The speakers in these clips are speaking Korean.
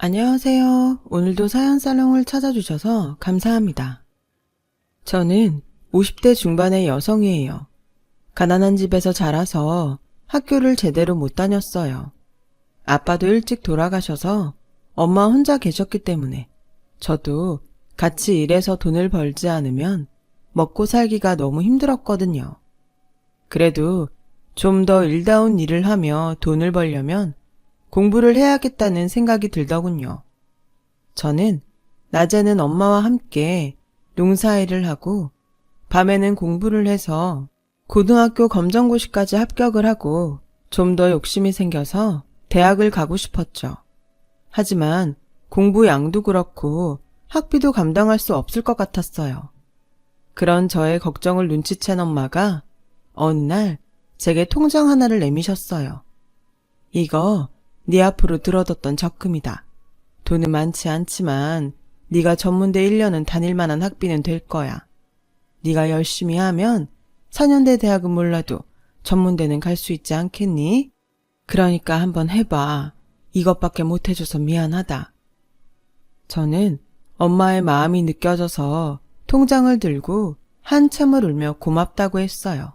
안녕하세요. 오늘도 사연살롱을 찾아주셔서 감사합니다. 저는 50대 중반의 여성이에요. 가난한 집에서 자라서 학교를 제대로 못 다녔어요. 아빠도 일찍 돌아가셔서 엄마 혼자 계셨기 때문에 저도 같이 일해서 돈을 벌지 않으면 먹고 살기가 너무 힘들었거든요. 그래도 좀 더 일다운 일을 하며 돈을 벌려면 공부를 해야겠다는 생각이 들더군요. 저는 낮에는 엄마와 함께 농사일을 하고 밤에는 공부를 해서 고등학교 검정고시까지 합격을 하고 좀 더 욕심이 생겨서 대학을 가고 싶었죠. 하지만 공부 양도 그렇고 학비도 감당할 수 없을 것 같았어요. 그런 저의 걱정을 눈치챈 엄마가 어느 날 제게 통장 하나를 내미셨어요. 이거 네 앞으로 들어뒀던 적금이다. 돈은 많지 않지만 네가 전문대 1년은 다닐 만한 학비는 될 거야. 네가 열심히 하면 4년대 대학은 몰라도 전문대는 갈 수 있지 않겠니? 그러니까 한번 해봐. 이것밖에 못해줘서 미안하다. 저는 엄마의 마음이 느껴져서 통장을 들고 한참을 울며 고맙다고 했어요.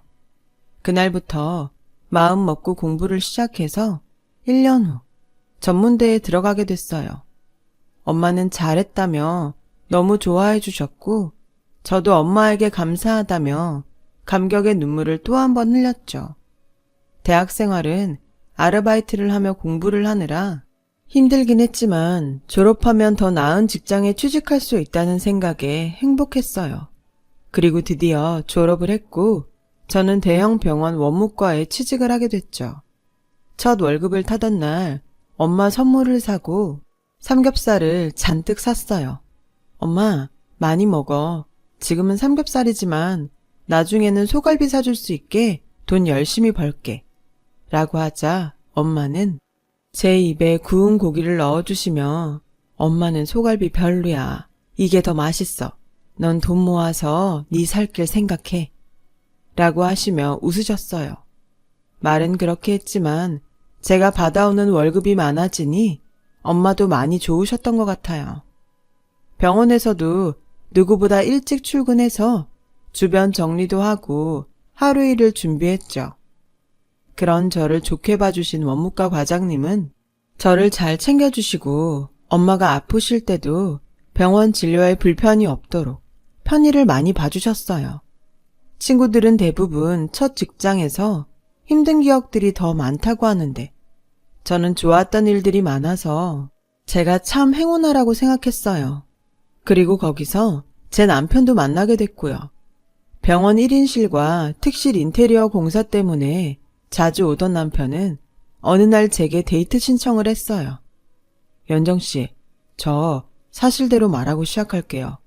그날부터 마음 먹고 공부를 시작해서 1년 후 전문대에 들어가게 됐어요. 엄마는 잘했다며 너무 좋아해 주셨고 저도 엄마에게 감사하다며 감격의 눈물을 또 한 번 흘렸죠. 대학 생활은 아르바이트를 하며 공부를 하느라 힘들긴 했지만 졸업하면 더 나은 직장에 취직할 수 있다는 생각에 행복했어요. 그리고 드디어 졸업을 했고 저는 대형 병원 원무과에 취직을 하게 됐죠. 첫 월급을 타던 날 엄마 선물을 사고 삼겹살을 잔뜩 샀어요. 엄마, 많이 먹어. 지금은 삼겹살이지만 나중에는 소갈비 사줄 수 있게 돈 열심히 벌게. 라고 하자 엄마는 제 입에 구운 고기를 넣어주시며 엄마는 소갈비 별로야. 이게 더 맛있어. 넌 돈 모아서 네 살 길 생각해. 라고 하시며 웃으셨어요. 말은 그렇게 했지만 제가 받아오는 월급이 많아지니 엄마도 많이 좋으셨던 것 같아요. 병원에서도 누구보다 일찍 출근해서 주변 정리도 하고 하루 일을 준비했죠. 그런 저를 좋게 봐주신 원무과 과장님은 저를 잘 챙겨주시고 엄마가 아프실 때도 병원 진료에 불편이 없도록 편의를 많이 봐주셨어요. 친구들은 대부분 첫 직장에서 힘든 기억들이 더 많다고 하는데 저는 좋았던 일들이 많아서 제가 참 행운아라고 생각했어요. 그리고 거기서 제 남편도 만나게 됐고요. 병원 1인실과 특실 인테리어 공사 때문에 자주 오던 남편은 어느 날 제게 데이트 신청을 했어요. 연정씨, 저 사실대로 말하고 시작할게요.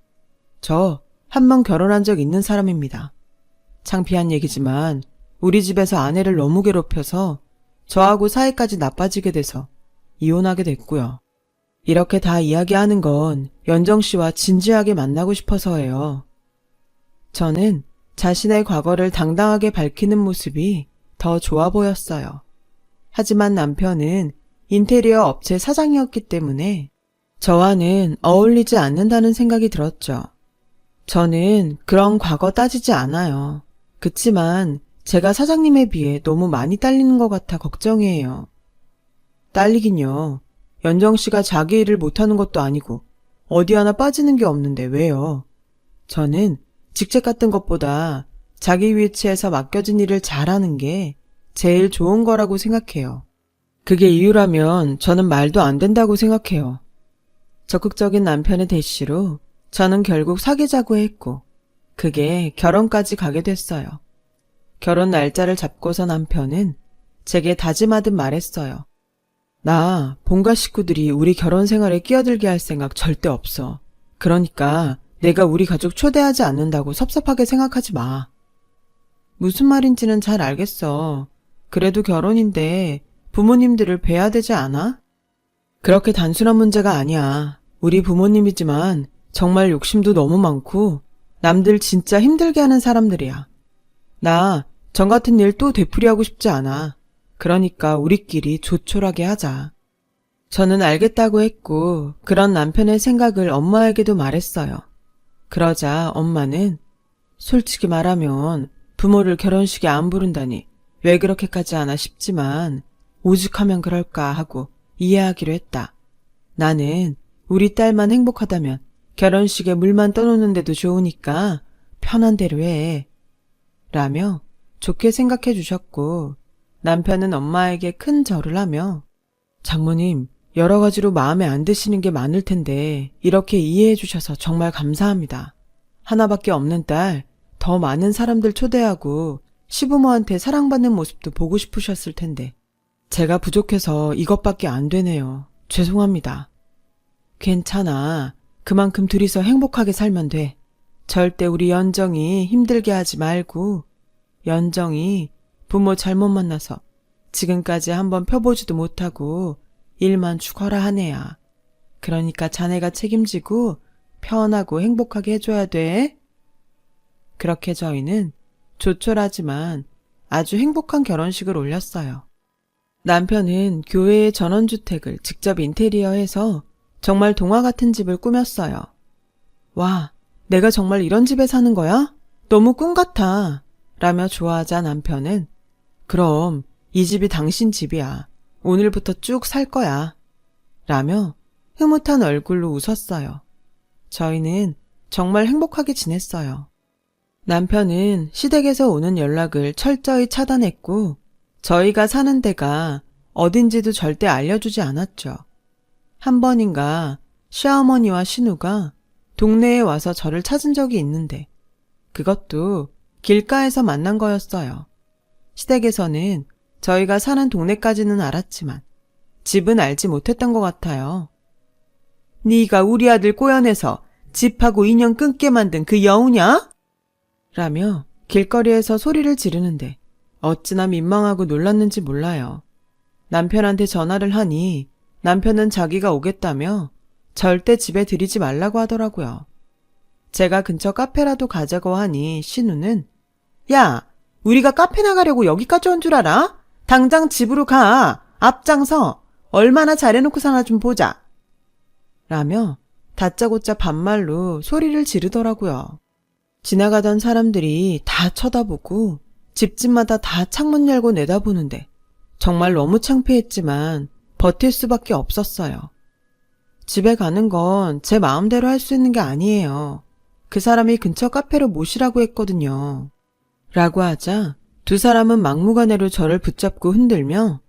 저 한 번 결혼한 적 있는 사람입니다. 창피한 얘기지만 우리 집에서 아내를 너무 괴롭혀서 저하고 사이까지 나빠지게 돼서 이혼하게 됐고요. 이렇게 다 이야기하는 건 연정씨와 진지하게 만나고 싶어서예요. 저는 자신의 과거를 당당하게 밝히는 모습이 더 좋아 보였어요. 하지만 남편은 인테리어 업체 사장이었기 때문에 저와는 어울리지 않는다는 생각이 들었죠. 저는 그런 과거 따지지 않아요. 그치만 제가 사장님에 비해 너무 많이 딸리는 것 같아 걱정이에요. 딸리긴요. 연정씨가 자기 일을 못하는 것도 아니고 어디 하나 빠지는 게 없는데 왜요? 저는 직책 같은 것보다 자기 위치에서 맡겨진 일을 잘하는 게 제일 좋은 거라고 생각해요. 그게 이유라면 저는 말도 안 된다고 생각해요. 적극적인 남편의 대시로 저는 결국 사귀자고 했고 그게 결혼까지 가게 됐어요. 결혼 날짜를 잡고서 남편은 제게 다짐하듯 말했어요. 나 본가 식구들이 우리 결혼 생활에 끼어들게 할 생각 절대 없어. 그러니까 내가 우리 가족 초대하지 않는다고 섭섭하게 생각하지 마. 무슨 말인지는 잘 알겠어. 그래도 결혼인데 부모님들을 뵈야 되지 않아? 그렇게 단순한 문제가 아니야. 우리 부모님이지만 정말 욕심도 너무 많고 남들 진짜 힘들게 하는 사람들이야. 나 전 같은 일 또 되풀이하고 싶지 않아. 그러니까 우리끼리 조촐하게 하자. 저는 알겠다고 했고 그런 남편의 생각을 엄마에게도 말했어요. 그러자 엄마는 솔직히 말하면 부모를 결혼식에 안 부른다니 왜 그렇게까지 하나 싶지만 오죽하면 그럴까 하고 이해하기로 했다. 나는 우리 딸만 행복하다면 결혼식에 물만 떠놓는데도 좋으니까 편한 대로 해. 라며 좋게 생각해 주셨고 남편은 엄마에게 큰 절을 하며 장모님 여러 가지로 마음에 안 드시는 게 많을 텐데 이렇게 이해해 주셔서 정말 감사합니다. 하나밖에 없는 딸 더 많은 사람들 초대하고 시부모한테 사랑받는 모습도 보고 싶으셨을 텐데 제가 부족해서 이것밖에 안 되네요. 죄송합니다. 괜찮아. 그만큼 둘이서 행복하게 살면 돼. 절대 우리 연정이 힘들게 하지 말고 연정이 부모 잘못 만나서 지금까지 한번 펴보지도 못하고 일만 죽어라 한 애야. 그러니까 자네가 책임지고 편하고 행복하게 해줘야 돼. 그렇게 저희는 조촐하지만 아주 행복한 결혼식을 올렸어요. 남편은 교회의 전원주택을 직접 인테리어해서 정말 동화 같은 집을 꾸몄어요. 와, 내가 정말 이런 집에 사는 거야? 너무 꿈 같아. 라며 좋아하자 남편은 그럼 이 집이 당신 집이야. 오늘부터 쭉 살 거야. 라며 흐뭇한 얼굴로 웃었어요. 저희는 정말 행복하게 지냈어요. 남편은 시댁에서 오는 연락을 철저히 차단했고 저희가 사는 데가 어딘지도 절대 알려주지 않았죠. 한 번인가 시어머니와 신우가 동네에 와서 저를 찾은 적이 있는데 그것도 길가에서 만난 거였어요. 시댁에서는 저희가 사는 동네까지는 알았지만 집은 알지 못했던 것 같아요. 네가 우리 아들 꼬여내서 집하고 인연 끊게 만든 그 여우냐? 라며 길거리에서 소리를 지르는데 어찌나 민망하고 놀랐는지 몰라요. 남편한테 전화를 하니 남편은 자기가 오겠다며 절대 집에 들이지 말라고 하더라고요. 제가 근처 카페라도 가자고 하니 신우는 야, 우리가 카페 나가려고 여기까지 온 줄 알아? 당장 집으로 가. 앞장서. 얼마나 잘해놓고 사나 좀 보자. 라며 다짜고짜 반말로 소리를 지르더라고요. 지나가던 사람들이 다 쳐다보고 집집마다 다 창문 열고 내다보는데 정말 너무 창피했지만 버틸 수밖에 없었어요. 집에 가는 건 제 마음대로 할 수 있는 게 아니에요. 그 사람이 근처 카페로 모시라고 했거든요. 라고 하자 두 사람은 막무가내로 저를 붙잡고 흔들며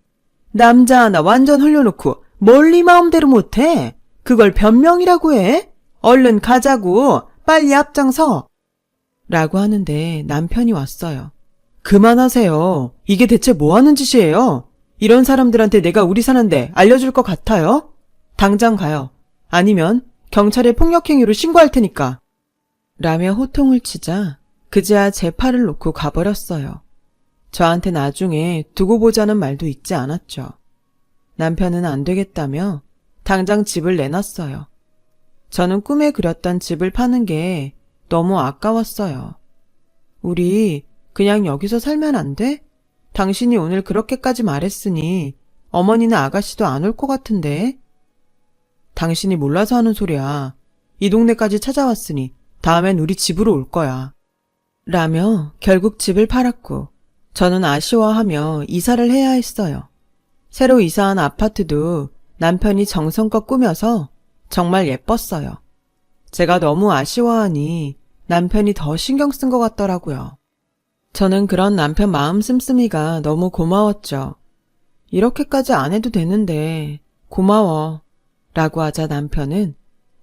남자 하나 완전 흘려놓고 멀리 마음대로 못해? 그걸 변명이라고 해? 얼른 가자고. 빨리 앞장서. 라고 하는데 남편이 왔어요. 그만하세요. 이게 대체 뭐 하는 짓이에요? 이런 사람들한테 내가 우리 사는데 알려줄 것 같아요? 당장 가요. 아니면 경찰에 폭력행위로 신고할 테니까. 라며 호통을 치자 그제야 제 팔을 놓고 가버렸어요. 저한테 나중에 두고 보자는 말도 있지 않았죠. 남편은 안 되겠다며 당장 집을 내놨어요. 저는 꿈에 그렸던 집을 파는 게 너무 아까웠어요. 우리 그냥 여기서 살면 안 돼? 당신이 오늘 그렇게까지 말했으니 어머니나 아가씨도 안 올 것 같은데. 당신이 몰라서 하는 소리야. 이 동네까지 찾아왔으니 다음엔 우리 집으로 올 거야. 라며 결국 집을 팔았고 저는 아쉬워하며 이사를 해야 했어요. 새로 이사한 아파트도 남편이 정성껏 꾸며서 정말 예뻤어요. 제가 너무 아쉬워하니 남편이 더 신경 쓴 것 같더라고요. 저는 그런 남편 마음 씀씀이가 너무 고마웠죠. 이렇게까지 안 해도 되는데 고마워. 라고 하자 남편은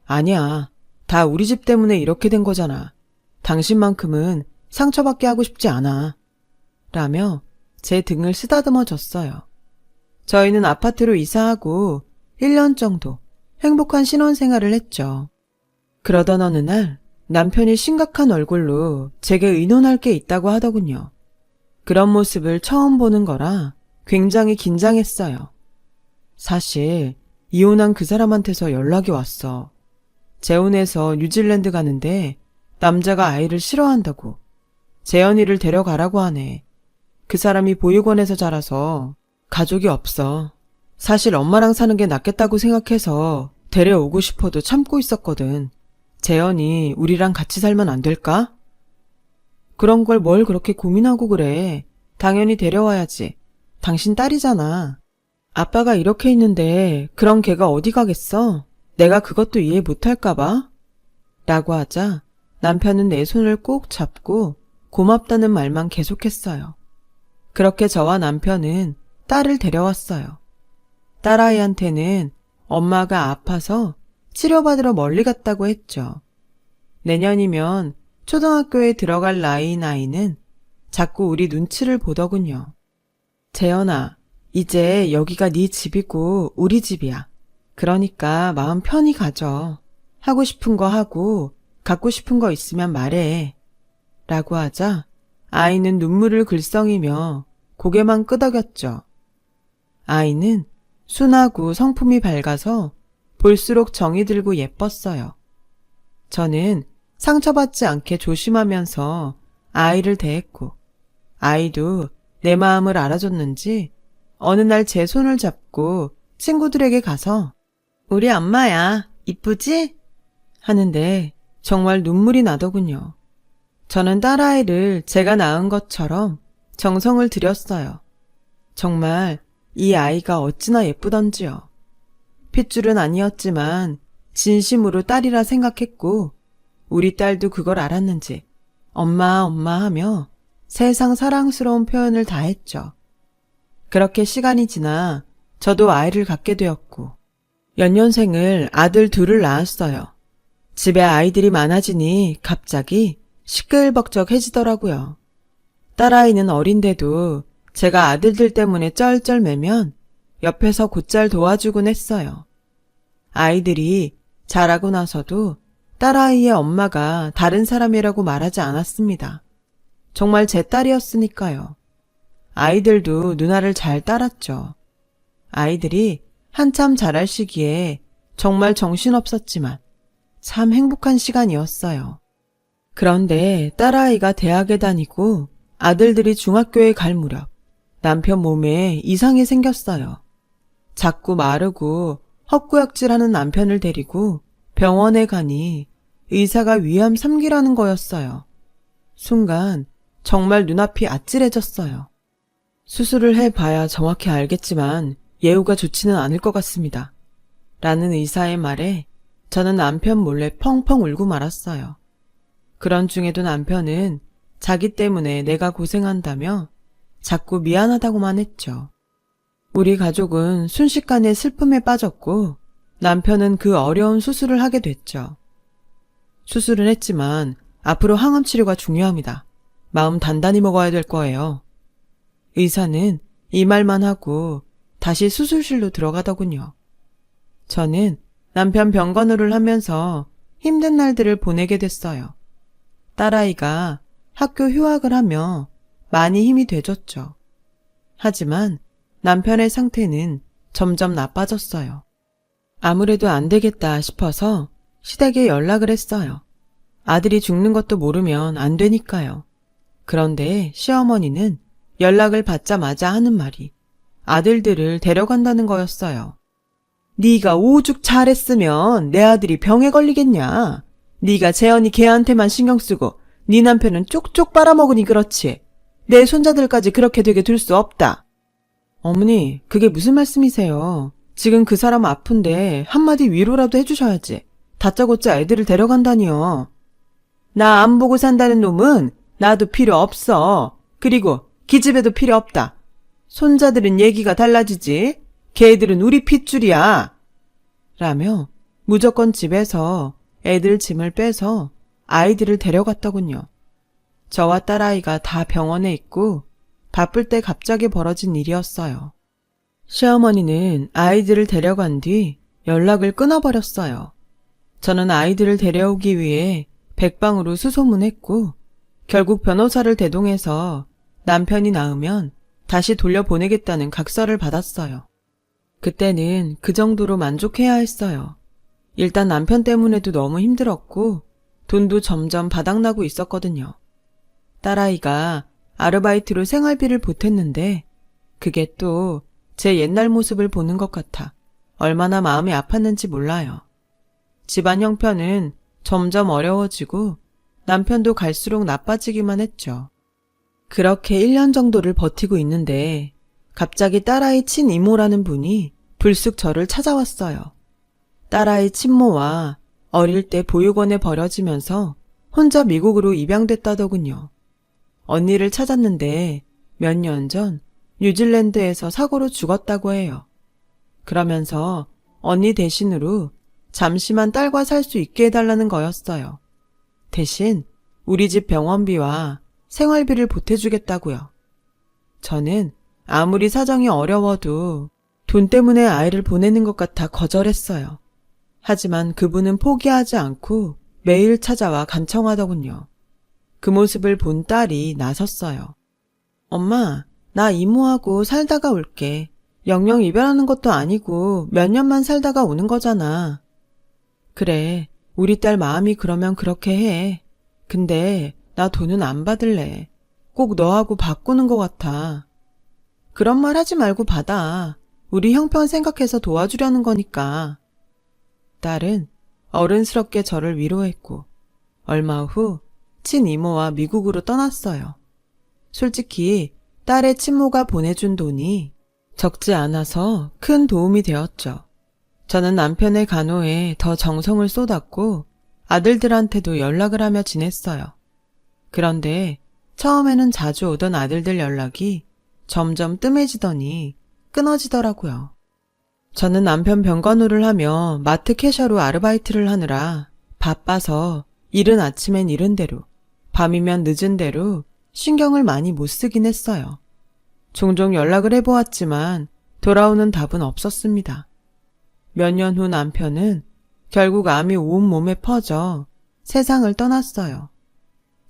아니야. 다 우리 집 때문에 이렇게 된 거잖아. 당신만큼은 상처받게 하고 싶지 않아. 라며 제 등을 쓰다듬어 줬어요. 저희는 아파트로 이사하고 1년 정도 행복한 신혼생활을 했죠. 그러던 어느 날 남편이 심각한 얼굴로 제게 의논할 게 있다고 하더군요. 그런 모습을 처음 보는 거라 굉장히 긴장했어요. 사실 이혼한 그 사람한테서 연락이 왔어. 재혼해서 뉴질랜드 가는데 남자가 아이를 싫어한다고 재현이를 데려가라고 하네. 그 사람이 보육원에서 자라서 가족이 없어. 사실 엄마랑 사는 게 낫겠다고 생각해서 데려오고 싶어도 참고 있었거든. 재현이 우리랑 같이 살면 안 될까? 그런 걸 뭘 그렇게 고민하고 그래. 당연히 데려와야지. 당신 딸이잖아. 아빠가 이렇게 있는데 그런 걔가 어디 가겠어? 내가 그것도 이해 못할까 봐? 라고 하자 남편은 내 손을 꼭 잡고 고맙다는 말만 계속했어요. 그렇게 저와 남편은 딸을 데려왔어요. 딸아이한테는 엄마가 아파서 치료받으러 멀리 갔다고 했죠. 내년이면 초등학교에 들어갈 나이인 아이는 자꾸 우리 눈치를 보더군요. 재현아, 이제 여기가 네 집이고 우리 집이야. 그러니까 마음 편히 가져. 하고 싶은 거 하고 갖고 싶은 거 있으면 말해. 라고 하자 아이는 눈물을 글썽이며 고개만 끄덕였죠. 아이는 순하고 성품이 밝아서 볼수록 정이 들고 예뻤어요. 저는 상처받지 않게 조심하면서 아이를 대했고 아이도 내 마음을 알아줬는지 어느 날 제 손을 잡고 친구들에게 가서 우리 엄마야, 이쁘지? 하는데 정말 눈물이 나더군요. 저는 딸아이를 제가 낳은 것처럼 정성을 들였어요. 정말 이 아이가 어찌나 예쁘던지요. 핏줄은 아니었지만 진심으로 딸이라 생각했고 우리 딸도 그걸 알았는지 엄마 엄마 하며 세상 사랑스러운 표현을 다 했죠. 그렇게 시간이 지나 저도 아이를 갖게 되었고 연년생을 아들 둘을 낳았어요. 집에 아이들이 많아지니 갑자기 시끌벅적해지더라고요. 딸아이는 어린데도 제가 아들들 때문에 쩔쩔매면 옆에서 곧잘 도와주곤 했어요. 아이들이 자라고 나서도 딸아이의 엄마가 다른 사람이라고 말하지 않았습니다. 정말 제 딸이었으니까요. 아이들도 누나를 잘 따랐죠. 아이들이 한참 자랄 시기에 정말 정신없었지만 참 행복한 시간이었어요. 그런데 딸아이가 대학에 다니고 아들들이 중학교에 갈 무렵 남편 몸에 이상이 생겼어요. 자꾸 마르고 헛구역질하는 남편을 데리고 병원에 가니 의사가 위암 3기라는 거였어요. 순간 정말 눈앞이 아찔해졌어요. 수술을 해봐야 정확히 알겠지만 예후가 좋지는 않을 것 같습니다. 라는 의사의 말에 저는 남편 몰래 펑펑 울고 말았어요. 그런 중에도 남편은 자기 때문에 내가 고생한다며 자꾸 미안하다고만 했죠. 우리 가족은 순식간에 슬픔에 빠졌고 남편은 그 어려운 수술을 하게 됐죠. 수술은 했지만 앞으로 항암 치료가 중요합니다. 마음 단단히 먹어야 될 거예요. 의사는 이 말만 하고 다시 수술실로 들어가더군요. 저는 남편 병간호를 하면서 힘든 날들을 보내게 됐어요. 딸아이가 학교 휴학을 하며 많이 힘이 돼줬죠. 하지만 남편의 상태는 점점 나빠졌어요. 아무래도 안 되겠다 싶어서 시댁에 연락을 했어요. 아들이 죽는 것도 모르면 안 되니까요. 그런데 시어머니는 연락을 받자마자 하는 말이 아들들을 데려간다는 거였어요. 네가 오죽 잘했으면 내 아들이 병에 걸리겠냐. 네가 재현이 걔한테만 신경 쓰고 네 남편은 쪽쪽 빨아먹으니 그렇지. 내 손자들까지 그렇게 되게 둘 수 없다. 어머니, 그게 무슨 말씀이세요? 지금 그 사람 아픈데 한마디 위로라도 해주셔야지. 다짜고짜 애들을 데려간다니요. 나 안 보고 산다는 놈은 나도 필요 없어. 그리고 기집애도 필요 없다. 손자들은 얘기가 달라지지. 걔들은 우리 핏줄이야. 라며 무조건 집에서 애들 짐을 빼서 아이들을 데려갔더군요. 저와 딸아이가 다 병원에 있고 바쁠 때 갑자기 벌어진 일이었어요. 시어머니는 아이들을 데려간 뒤 연락을 끊어버렸어요. 저는 아이들을 데려오기 위해 백방으로 수소문했고 결국 변호사를 대동해서 남편이 낳으면 다시 돌려보내겠다는 각서를 받았어요. 그때는 그 정도로 만족해야 했어요. 일단 남편 때문에도 너무 힘들었고 돈도 점점 바닥나고 있었거든요. 딸아이가 아르바이트로 생활비를 보탰는데 그게 또 제 옛날 모습을 보는 것 같아 얼마나 마음이 아팠는지 몰라요. 집안 형편은 점점 어려워지고 남편도 갈수록 나빠지기만 했죠. 그렇게 1년 정도를 버티고 있는데 갑자기 딸아이 친이모라는 분이 불쑥 저를 찾아왔어요. 딸아이 친모와 어릴 때 보육원에 버려지면서 혼자 미국으로 입양됐다더군요. 언니를 찾았는데 몇 년 전 뉴질랜드에서 사고로 죽었다고 해요. 그러면서 언니 대신으로 잠시만 딸과 살 수 있게 해달라는 거였어요. 대신 우리 집 병원비와 생활비를 보태주겠다고요. 저는 아무리 사정이 어려워도 돈 때문에 아이를 보내는 것 같아 거절했어요. 하지만 그분은 포기하지 않고 매일 찾아와 간청하더군요. 그 모습을 본 딸이 나섰어요. 엄마, 나 이모하고 살다가 올게. 영영 이별하는 것도 아니고 몇 년만 살다가 오는 거잖아. 그래, 우리 딸 마음이 그러면 그렇게 해. 근데 나 돈은 안 받을래. 꼭 너하고 바꾸는 것 같아. 그런 말 하지 말고 받아. 우리 형편 생각해서 도와주려는 거니까. 딸은 어른스럽게 저를 위로했고 얼마 후 친이모와 미국으로 떠났어요. 솔직히 딸의 친모가 보내준 돈이 적지 않아서 큰 도움이 되었죠. 저는 남편의 간호에 더 정성을 쏟았고 아들들한테도 연락을 하며 지냈어요. 그런데 처음에는 자주 오던 아들들 연락이 점점 뜸해지더니 끊어지더라고요. 저는 남편 병간호를 하며 마트 캐셔로 아르바이트를 하느라 바빠서 이른 아침엔 이른 대로, 밤이면 늦은 대로 신경을 많이 못 쓰긴 했어요. 종종 연락을 해보았지만 돌아오는 답은 없었습니다. 몇 년 후 남편은 결국 암이 온몸에 퍼져 세상을 떠났어요.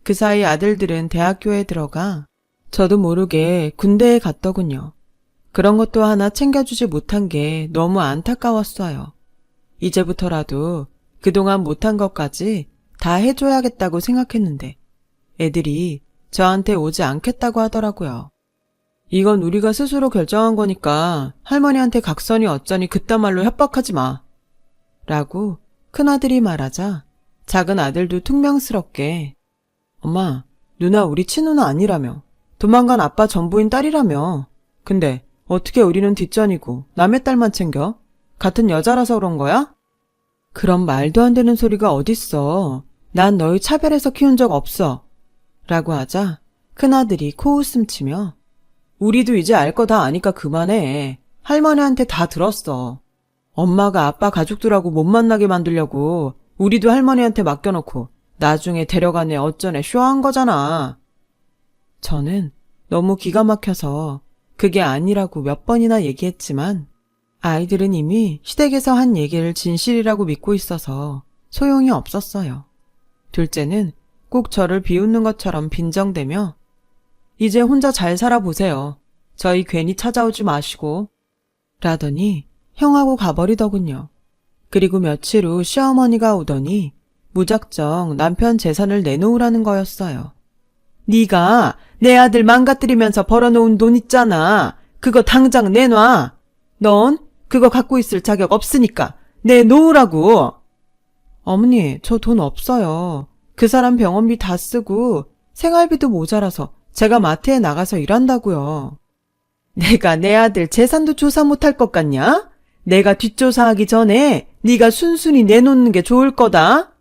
그 사이 아들들은 대학교에 들어가 저도 모르게 군대에 갔더군요. 그런 것도 하나 챙겨주지 못한 게 너무 안타까웠어요. 이제부터라도 그동안 못한 것까지 다 해줘야겠다고 생각했는데 애들이 저한테 오지 않겠다고 하더라고요. 이건 우리가 스스로 결정한 거니까 할머니한테 각선이 어쩌니 그딴 말로 협박하지 마. 라고 큰아들이 말하자 작은 아들도 퉁명스럽게 엄마, 누나 우리 친누나 아니라며. 도망간 아빠 전부인 딸이라며. 근데 어떻게 우리는 뒷전이고 남의 딸만 챙겨? 같은 여자라서 그런 거야? 그런 말도 안 되는 소리가 어딨어. 난 너희 차별해서 키운 적 없어. 라고 하자 큰아들이 코웃음 치며 우리도 이제 알 거 다 아니까 그만해. 할머니한테 다 들었어. 엄마가 아빠 가족들하고 못 만나게 만들려고 우리도 할머니한테 맡겨놓고 나중에 데려가네 어쩌네 쇼한 거잖아. 저는 너무 기가 막혀서 그게 아니라고 몇 번이나 얘기했지만 아이들은 이미 시댁에서 한 얘기를 진실이라고 믿고 있어서 소용이 없었어요. 둘째는 꼭 저를 비웃는 것처럼 빈정대며 이제 혼자 잘 살아보세요. 저희 괜히 찾아오지 마시고 라더니 형하고 가버리더군요. 그리고 며칠 후 시어머니가 오더니 무작정 남편 재산을 내놓으라는 거였어요. 네가 내 아들 망가뜨리면서 벌어놓은 돈 있잖아. 그거 당장 내놔. 넌 그거 갖고 있을 자격 없으니까 내놓으라고. 어머니, 저 돈 없어요. 그 사람 병원비 다 쓰고 생활비도 모자라서 제가 마트에 나가서 일한다고요. 내가 내 아들 재산도 조사 못할 것 같냐? 내가 뒷조사하기 전에 네가 순순히 내놓는 게 좋을 거다.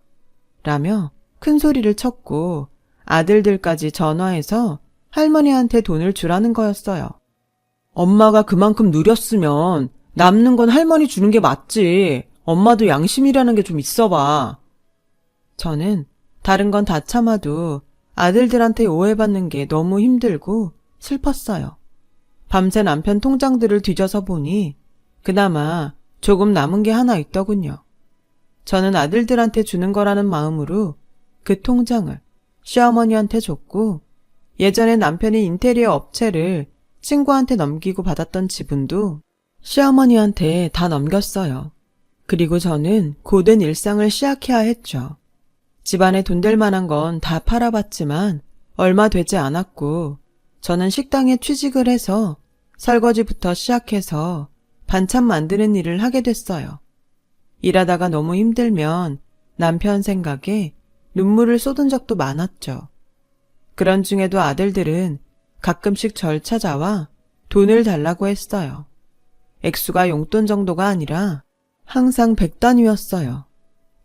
라며 큰 소리를 쳤고 아들들까지 전화해서 할머니한테 돈을 주라는 거였어요. 엄마가 그만큼 누렸으면 남는 건 할머니 주는 게 맞지. 엄마도 양심이라는 게 좀 있어봐. 저는 다른 건 다 참아도 아들들한테 오해받는 게 너무 힘들고 슬펐어요. 밤새 남편 통장들을 뒤져서 보니 그나마 조금 남은 게 하나 있더군요. 저는 아들들한테 주는 거라는 마음으로 그 통장을 시어머니한테 줬고 예전에 남편이 인테리어 업체를 친구한테 넘기고 받았던 지분도 시어머니한테 다 넘겼어요. 그리고 저는 고된 일상을 시작해야 했죠. 집안에 돈 될 만한 건 다 팔아봤지만 얼마 되지 않았고 저는 식당에 취직을 해서 설거지부터 시작해서 반찬 만드는 일을 하게 됐어요. 일하다가 너무 힘들면 남편 생각에 눈물을 쏟은 적도 많았죠. 그런 중에도 아들들은 가끔씩 절 찾아와 돈을 달라고 했어요. 액수가 용돈 정도가 아니라 항상 100단위였어요.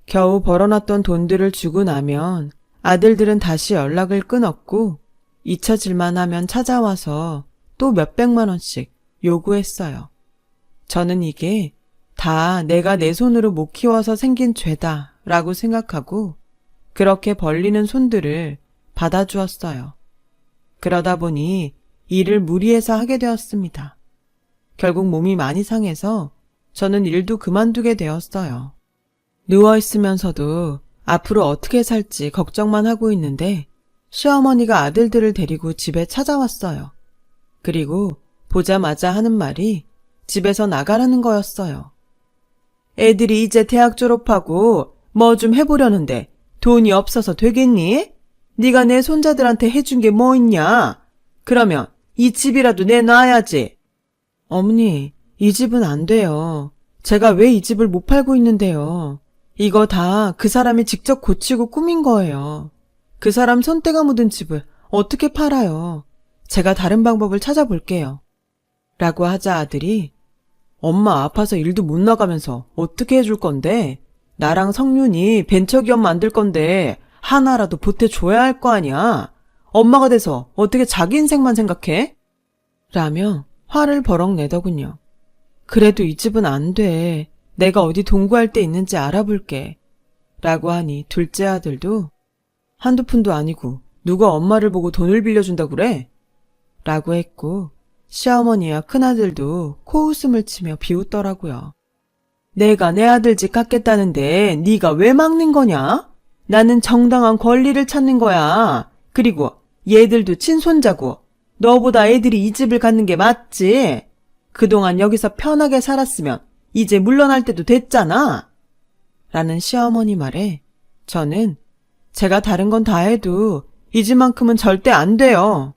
겨우 벌어놨던 돈들을 주고 나면 아들들은 다시 연락을 끊었고 잊혀질만 하면 찾아와서 또 몇백만 원씩 요구했어요. 저는 이게 다 내가 내 손으로 못 키워서 생긴 죄다 라고 생각하고 그렇게 벌리는 손들을 받아주었어요. 그러다 보니 일을 무리해서 하게 되었습니다. 결국 몸이 많이 상해서 저는 일도 그만두게 되었어요. 누워있으면서도 앞으로 어떻게 살지 걱정만 하고 있는데 시어머니가 아들들을 데리고 집에 찾아왔어요. 그리고 보자마자 하는 말이 집에서 나가라는 거였어요. 애들이 이제 대학 졸업하고 뭐 좀 해보려는데 돈이 없어서 되겠니? 네가 내 손자들한테 해준 게 뭐 있냐? 그러면 이 집이라도 내놔야지. 어머니, 이 집은 안 돼요. 제가 왜 이 집을 못 팔고 있는데요. 이거 다 그 사람이 직접 고치고 꾸민 거예요. 그 사람 손때가 묻은 집을 어떻게 팔아요? 제가 다른 방법을 찾아볼게요. 라고 하자 아들이 엄마 아파서 일도 못 나가면서 어떻게 해줄 건데? 나랑 성윤이 벤처기업 만들 건데 하나라도 보태줘야 할 거 아니야. 엄마가 돼서 어떻게 자기 인생만 생각해? 라며 화를 버럭 내더군요. 그래도 이 집은 안 돼. 내가 어디 동구할 데 있는지 알아볼게. 라고 하니 둘째 아들도 한두 푼도 아니고 누가 엄마를 보고 돈을 빌려준다 그래? 라고 했고 시어머니와 큰아들도 코웃음을 치며 비웃더라고요. 내가 내 아들 집 갖겠다는데 네가 왜 막는 거냐? 나는 정당한 권리를 찾는 거야. 그리고 얘들도 친손자고 너보다 애들이 이 집을 갖는 게 맞지? 그동안 여기서 편하게 살았으면 이제 물러날 때도 됐잖아. 라는 시어머니 말에 저는 제가 다른 건 다 해도 이 집만큼은 절대 안 돼요.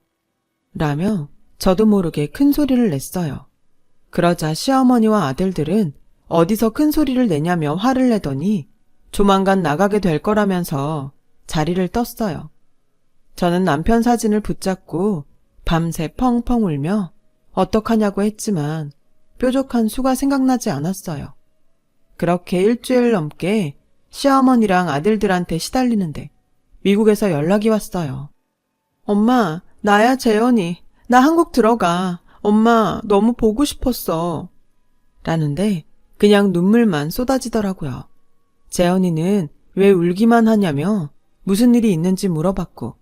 라며 저도 모르게 큰 소리를 냈어요. 그러자 시어머니와 아들들은 어디서 큰 소리를 내냐며 화를 내더니 조만간 나가게 될 거라면서 자리를 떴어요. 저는 남편 사진을 붙잡고 밤새 펑펑 울며 어떡하냐고 했지만 뾰족한 수가 생각나지 않았어요. 그렇게 일주일 넘게 시어머니랑 아들들한테 시달리는데 미국에서 연락이 왔어요. 엄마, 나야 재현이. 나 한국 들어가. 엄마, 너무 보고 싶었어. 라는데 그냥 눈물만 쏟아지더라고요. 재현이는 왜 울기만 하냐며 무슨 일이 있는지 물어봤고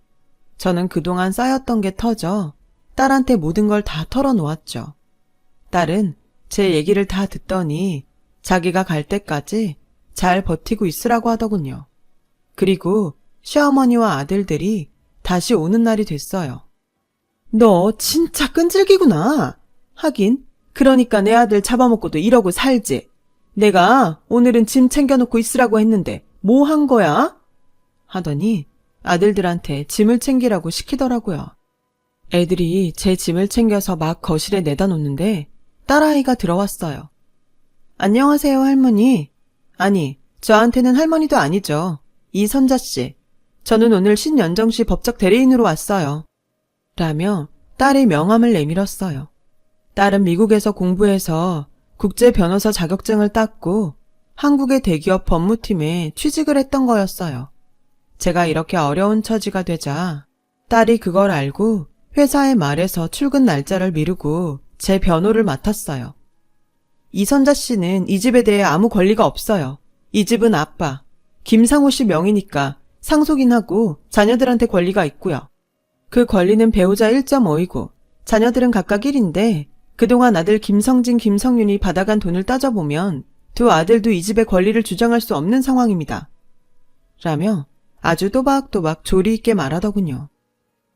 저는 그동안 쌓였던 게 터져 딸한테 모든 걸 다 털어놓았죠. 딸은 제 얘기를 다 듣더니 자기가 갈 때까지 잘 버티고 있으라고 하더군요. 그리고 시어머니와 아들들이 다시 오는 날이 됐어요. 너 진짜 끈질기구나. 하긴 그러니까 내 아들 잡아먹고도 이러고 살지. 내가 오늘은 짐 챙겨놓고 있으라고 했는데 뭐 한 거야? 하더니 아들들한테 짐을 챙기라고 시키더라고요. 애들이 제 짐을 챙겨서 막 거실에 내다 놓는데 딸아이가 들어왔어요. 안녕하세요, 할머니. 아니, 저한테는 할머니도 아니죠. 이선자씨. 저는 오늘 신연정시 법적 대리인으로 왔어요. 라며 딸의 명함을 내밀었어요. 딸은 미국에서 공부해서 국제 변호사 자격증을 땄고 한국의 대기업 법무팀에 취직을 했던 거였어요. 제가 이렇게 어려운 처지가 되자 딸이 그걸 알고 회사에 말해서 출근 날짜를 미루고 제 변호를 맡았어요. 이선자 씨는 이 집에 대해 아무 권리가 없어요. 이 집은 아빠, 김상우 씨 명의니까 상속인하고 자녀들한테 권리가 있고요. 그 권리는 배우자 1.5이고 자녀들은 각각 1인데 그동안 아들 김성진, 김성윤이 받아간 돈을 따져보면 두 아들도 이 집의 권리를 주장할 수 없는 상황입니다. 라며 아주 또박또박 조리 있게 말하더군요.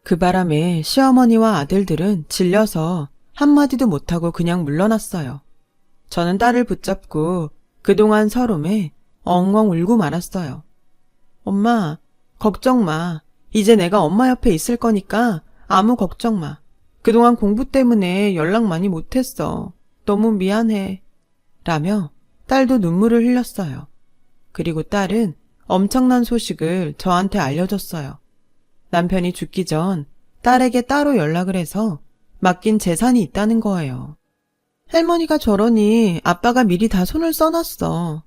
그 바람에 시어머니와 아들들은 질려서 한마디도 못하고 그냥 물러났어요. 저는 딸을 붙잡고 그동안 서름에 엉엉 울고 말았어요. 엄마, 걱정 마. 이제 내가 엄마 옆에 있을 거니까 아무 걱정 마. 그동안 공부 때문에 연락 많이 못했어. 너무 미안해. 라며 딸도 눈물을 흘렸어요. 그리고 딸은 엄청난 소식을 저한테 알려줬어요. 남편이 죽기 전 딸에게 따로 연락을 해서 맡긴 재산이 있다는 거예요. 할머니가 저러니 아빠가 미리 다 손을 써놨어.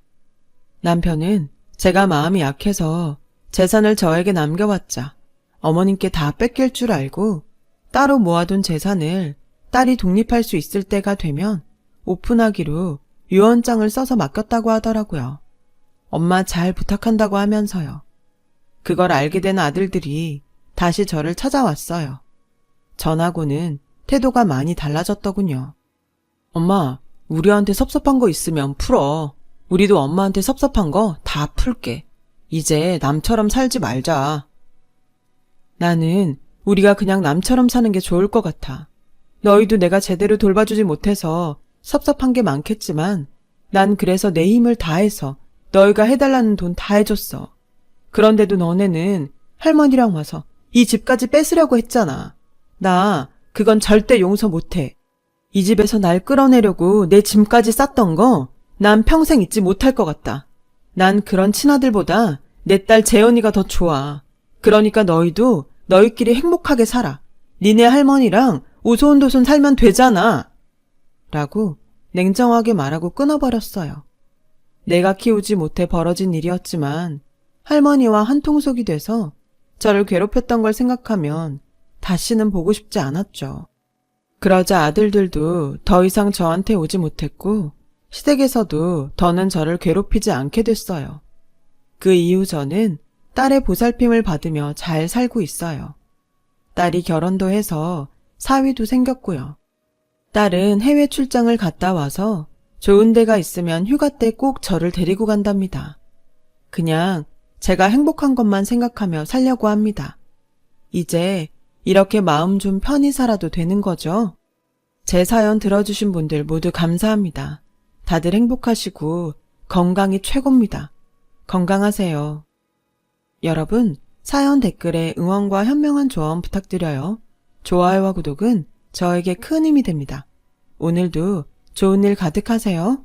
남편은 제가 마음이 약해서 재산을 저에게 남겨왔자 어머님께 다 뺏길 줄 알고 따로 모아둔 재산을 딸이 독립할 수 있을 때가 되면 오픈하기로 유언장을 써서 맡겼다고 하더라고요. 엄마 잘 부탁한다고 하면서요. 그걸 알게 된 아들들이 다시 저를 찾아왔어요. 전하고는 태도가 많이 달라졌더군요. 엄마, 우리한테 섭섭한 거 있으면 풀어. 우리도 엄마한테 섭섭한 거 다 풀게. 이제 남처럼 살지 말자. 나는 우리가 그냥 남처럼 사는 게 좋을 것 같아. 너희도 내가 제대로 돌봐주지 못해서 섭섭한 게 많겠지만 난 그래서 내 힘을 다해서 너희가 해달라는 돈 다 해줬어. 그런데도 너네는 할머니랑 와서 이 집까지 뺏으려고 했잖아. 나 그건 절대 용서 못해. 이 집에서 날 끌어내려고 내 짐까지 쌌던 거 난 평생 잊지 못할 것 같다. 난 그런 친아들보다 내 딸 재현이가 더 좋아. 그러니까 너희도 너희끼리 행복하게 살아. 니네 할머니랑 오손도손 살면 되잖아. 라고 냉정하게 말하고 끊어버렸어요. 내가 키우지 못해 벌어진 일이었지만 할머니와 한통속이 돼서 저를 괴롭혔던 걸 생각하면 다시는 보고 싶지 않았죠. 그러자 아들들도 더 이상 저한테 오지 못했고 시댁에서도 더는 저를 괴롭히지 않게 됐어요. 그 이후 저는 딸의 보살핌을 받으며 잘 살고 있어요. 딸이 결혼도 해서 사위도 생겼고요. 딸은 해외 출장을 갔다 와서 좋은 데가 있으면 휴가 때 꼭 저를 데리고 간답니다. 그냥 제가 행복한 것만 생각하며 살려고 합니다. 이제 이렇게 마음 좀 편히 살아도 되는 거죠? 제 사연 들어주신 분들 모두 감사합니다. 다들 행복하시고 건강이 최고입니다. 건강하세요. 여러분, 사연 댓글에 응원과 현명한 조언 부탁드려요. 좋아요와 구독은 저에게 큰 힘이 됩니다. 오늘도 좋은 일 가득하세요.